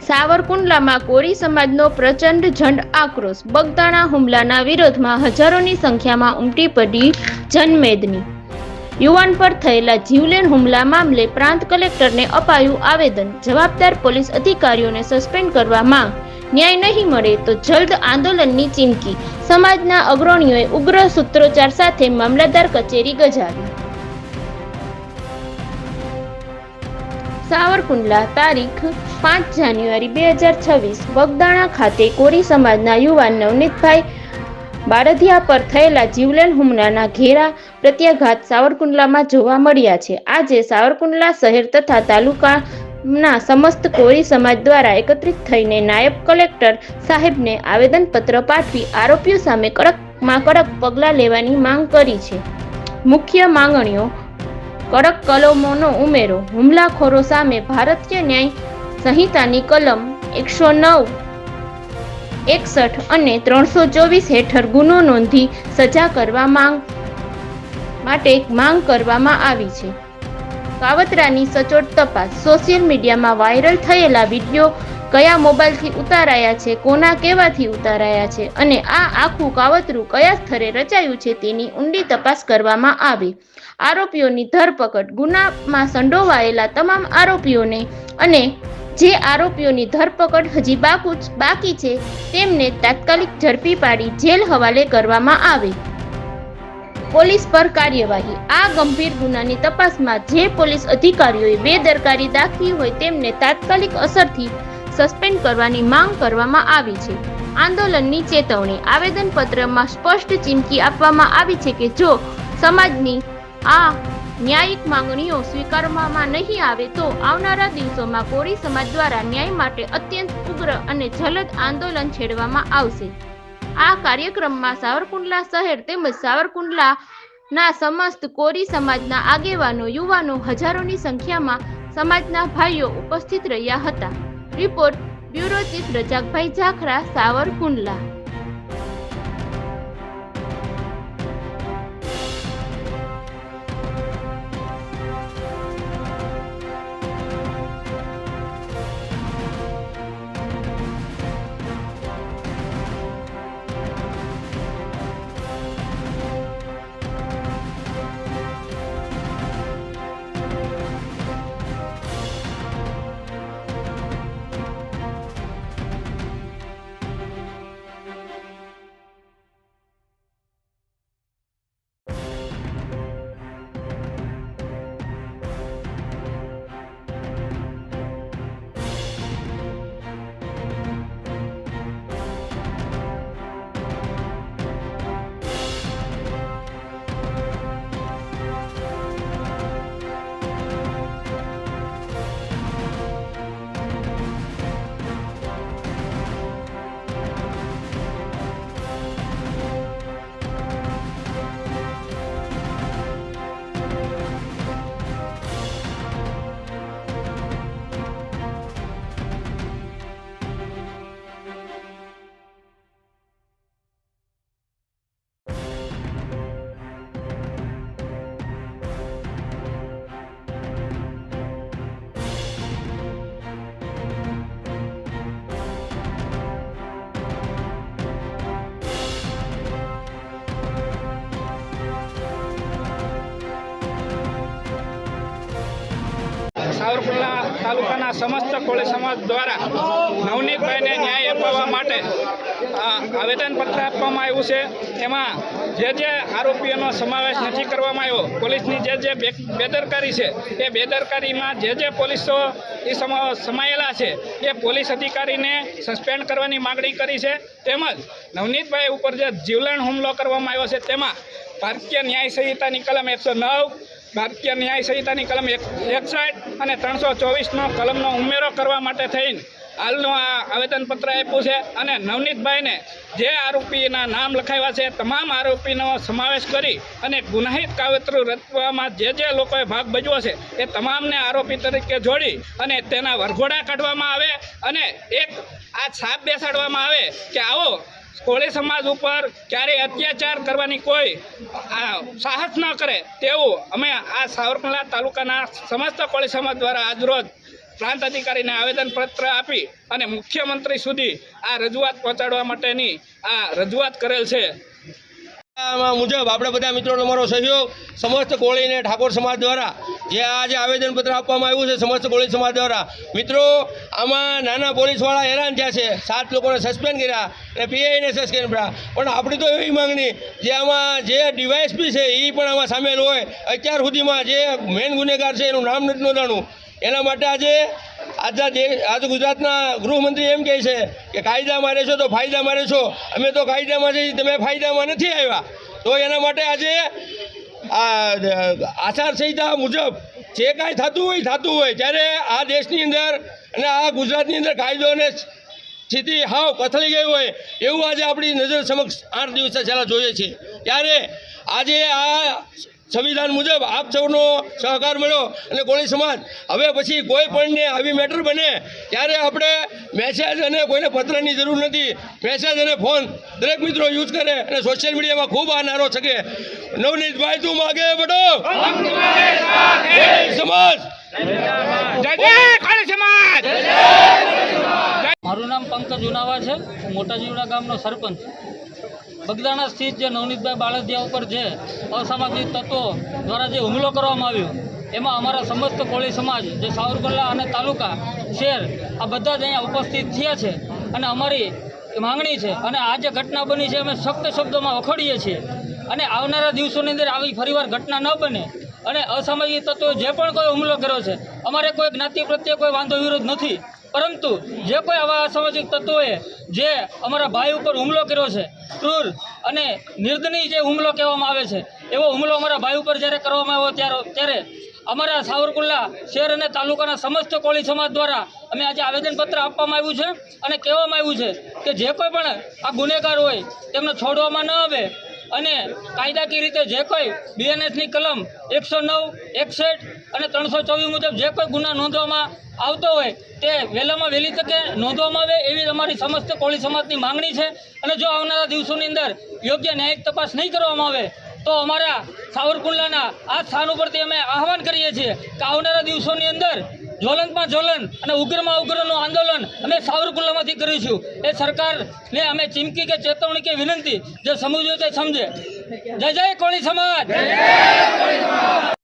સાવરકુંડલામાં કોરી સમાજનો પ્રચંડ ઝંડ આક્રોશ. બગદાણા હુમલાના વિરોધમાં હજારોની સંખ્યામાં ઉમટી પડી જનમેદની. યુવાન પર થયેલા જીવલેણ હુમલા મામલે પ્રાંત કલેક્ટરને અપાયું આવેદન. જવાબદાર પોલીસ અધિકારીઓને સસ્પેન્ડ કરવા માંગ. ન્યાય નહીં મળે તો જલ્દ આંદોલનની ચીમકી. સમાજના અગ્રણીઓએ ઉગ્ર સૂત્રોચ્ચાર સાથે મામલતદાર કચેરી ગજાવી. સાવરકુંડલા તારીખ 5 જાન્યુઆરી 2026 બગદાણા ખાતે કોરી સમાજના યુવાન નવનીતભાઈ બારધિયા પર થયેલા જીવલેણ હુમલાના ઘેરા પ્રત્યાઘાત સાવરકુંડલામાં જોવા મળ્યા છે. આજે સાવરકુંડલા શહેર તથા તાલુકાના સમસ્ત કોરી સમાજ દ્વારા એકત્રિત થઈને નાયબ કલેક્ટર સાહેબને આવેદનપત્ર પાઠવી આરોપીઓ સામે કડકમાં કડક પગલાં લેવાની માંગ કરી છે. મુખ્ય માંગણીઓ: કડક કલમોનો ઉમેરો. હુમલાખોરો સામે ભારતીય ન્યાય સંહિતાની કલમ 109, 61 અને 324 હેઠળ ગુનો નોંધી સજા કરવા માટે માંગ કરવામાં આવી છે. કાવતરાની સચોટ તપાસ. સોશિયલ મીડિયામાં વાયરલ થયેલા વિડીયો કયા મોબાઈલથી ઉતારાયા છે, કોના કહેવાથી ઉતારાયા છે અને આ આખું કાવતરું કયા સ્તરે રચાયું છે તેની ઊંડી તપાસ કરવામાં આવે. આરોપીઓની ધરપકડ. ગુનામાં સંડોવાયેલા તમામ આરોપીઓને અને જે આરોપીઓની ધરપકડ હજી બાકી છે તેમને તાત્કાલિક ઝડપી પાડી જેલ હવાલે કરવામાં આવે. પોલીસ પર કાર્યવાહી. આ ગંભીર ગુનાની તપાસમાં જે પોલીસ અધિકારીઓએ બેદરકારી દાખવી હોય તેમને તાત્કાલિક અસરથી સસ્પેન્ડ કરવાની માંગ કરવામાં આવી છે. આંદોલનની ચેતવણી. આવેદનપત્રમાં સ્પષ્ટ ચીમકી આપવામાં આવી છે કે જો સમાજની આ ન્યાયિક માંગણીઓ સ્વીકારવામાં નહીં આવે તો આવનારા દિવસોમાં કોરી સમાજ દ્વારા ન્યાય માટે અત્યંત ઉગ્ર અને જલદ આંદોલન છેડવામાં આવશે. આ કાર્યક્રમમાં સાવરકુંડલા શહેર તેમજ સાવરકુંડલાના સમસ્ત કોરી સમાજના આગેવાનો, યુવાનો હજારોની સંખ્યામાં સમાજના ભાઈઓ ઉપસ્થિત રહ્યા હતા. Report bureau chief Rajakbhai Jakhra, Savarkundla. Savarkundla તાલુકાના સમસ્ત કોળી સમાજ દ્વારા નવનીતભાઈને ન્યાય અપાવવા માટે આવેદનપત્ર આપવામાં આવ્યું છે. એમાં જે આરોપીઓનો સમાવેશ નથી કરવામાં આવ્યો, પોલીસની જે બેદરકારી છે એ બેદરકારીમાં જે પોલીસો એ સમાયેલા છે એ પોલીસ અધિકારીને સસ્પેન્ડ કરવાની માગણી કરી છે. તેમજ નવનીતભાઈ ઉપર જે જીવલેણ હુમલો કરવામાં આવ્યો છે તેમાં ભારતીય ન્યાય સંહિતાની કલમ 109, ભારતીય ન્યાય સંહિતાની કલમ 61 અને 324નો કલમનો ઉમેરો કરવા માટે થઈને હાલનું આ આવેદનપત્ર આપ્યું છે. અને નવનીતભાઈને જે આરોપીના નામ લખાવ્યા છે તમામ આરોપીનો સમાવેશ કરી અને ગુનાહિત કાવતરું રચવામાં જે લોકોએ ભાગ ભજવ્યો છે એ તમામને આરોપી તરીકે જોડી અને તેના વરઘોડા કાઢવામાં આવે અને એક આ છાપ બેસાડવામાં આવે કે આવો કોળી સમાજ ઉપર ક્યારેય અત્યાચાર કરવાની કોઈ સાહસ ન કરે તેવું અમે આ સાવરકુંડલા તાલુકાના સમસ્ત કોળી સમાજ દ્વારા આજરોજ પ્રાંત અધિકારીને આવેદનપત્ર આપી અને મુખ્યમંત્રી સુધી આ રજૂઆત પહોંચાડવા માટેની આ રજૂઆત કરેલ છે. મુજબ આપણે બધા મિત્રોનો અમારો સહયોગ સમસ્ત કોળી અને ઠાકોર સમાજ દ્વારા જે આજે આવેદનપત્ર આપવામાં આવ્યું છે સમસ્ત કોળી સમાજ દ્વારા. મિત્રો, આમાં નાના પોલીસવાળા હેરાન થયા છે, 7 લોકોને સસ્પેન્ડ કર્યા અને પીઆઈને સસ્પેન્ડ કર્યા. પણ આપણી તો એવી માંગણી જે આમાં જે ડીવાયએસપી છે એ પણ આમાં સામેલ હોય. અત્યાર સુધીમાં જે મેન ગુનેગાર છે એનું નામ નથી નોંધાણું. એના માટે આજે ગુજરાતના ગૃહમંત્રી એમ કહે છે કે કાયદામાં રહેશો તો ફાયદામાં રહેશો. અમે તો કાયદામાં છીએ, તમે ફાયદામાં નથી આવ્યા. તો એના માટે આજે આચારસંહિતા મુજબ જે કાંઈ થતું હોય ત્યારે આ દેશની અંદર અને આ ગુજરાતની અંદર કાયદો અને સ્થિતિ હાવ કથળી ગઈ હોય એવું આજે આપણી નજર સમક્ષ 8 દિવસ છેલ્લા જોઈએ છીએ. ત્યારે આજે આ સંવિધાન મુજબ આપ સૌનો સહકાર મળ્યો અને કોળી સમાજ હવે પછી કોઈ પણને આવી મેટર બને ત્યારે આપણે મેસેજ અને કોઈને પત્રની જરૂર નથી. મેસેજ અને ફોન દરેક મિત્રો યુઝ કરે અને સોશિયલ મીડિયામાં ખૂબ આ નારો શકે, નવનીતભાઈ તું આગે બઢો, સમાજ મારું નામ પંકજ ઉનાવા છે. હું મોટા જીવડા ગામનો સરપંચ. બગદાણા સ્થિત જે નવનીતભાઈ બાળદિયા ઉપર જે અસામાજિક તત્વો દ્વારા જે હુમલો કરવામાં આવ્યો એમાં અમારા સમસ્ત કોળી સમાજ જે સાવરકુંડલા અને તાલુકા શહેર આ બધા જ અહીંયા ઉપસ્થિત થયા છે અને અમારી માંગણી છે અને આ જે ઘટના બની છે અમે સખ્ત શબ્દોમાં વખોડીએ છીએ અને આવનારા દિવસોની અંદર આવી ફરીવાર ઘટના ન બને અને અસામાજિક તત્વો જે પણ કોઈ હુમલો કર્યો છે અમારે કોઈ જ્ઞાતિ પ્રત્યે કોઈ વાંધો વિરોધ નથી, પરંતુ જે કોઈ આવા અસામાજિક તત્વોએ જે અમારા ભાઈ ઉપર હુમલો કર્યો છે, ક્રૂર અને નિર્દયી જે હુમલો કહેવામાં આવે છે એવો હુમલો અમારા ભાઈ ઉપર જ્યારે કરવામાં આવ્યો ત્યારે અમારા સાવરકુંડલા શહેર અને તાલુકાના સમસ્ત કોળી સમાજ દ્વારા અમે આજે આવેદનપત્ર આપવામાં આવ્યું છે અને કહેવામાં આવ્યું છે કે જે કોઈ પણ આ ગુનેગાર હોય તેમને છોડવામાં ન આવે અને કાયદાકીય રીતે જે કોઈ બીએનએસની કલમ 109, 61 અને 324 મુજબ જે કોઈ ગુના નોંધવામાં આવતો હોય તે વહેલામાં વહેલી તકે નોંધવામાં આવે એવી અમારી સમસ્ત કોળી સમાજની માંગણી છે. અને જો આવનારા દિવસોની અંદર યોગ્ય ન્યાયિક તપાસ નહીં કરવામાં આવે તો અમારા સાવરકુંડલાના આ સ્થાન ઉપરથી અમે આહવાન કરીએ છીએ કે આવનારા દિવસોની અંદર જ્વલંતમાં જ્વલન અને ઉગ્રમાં ઉગ્રનું આંદોલન અમે સાવરકુંડલામાંથી કરીશું. એ સરકારને અમે ચીમકી કે ચેતવણી કે વિનંતી જે સમજવું તે સમજે. જય જય કોળી સમાજ.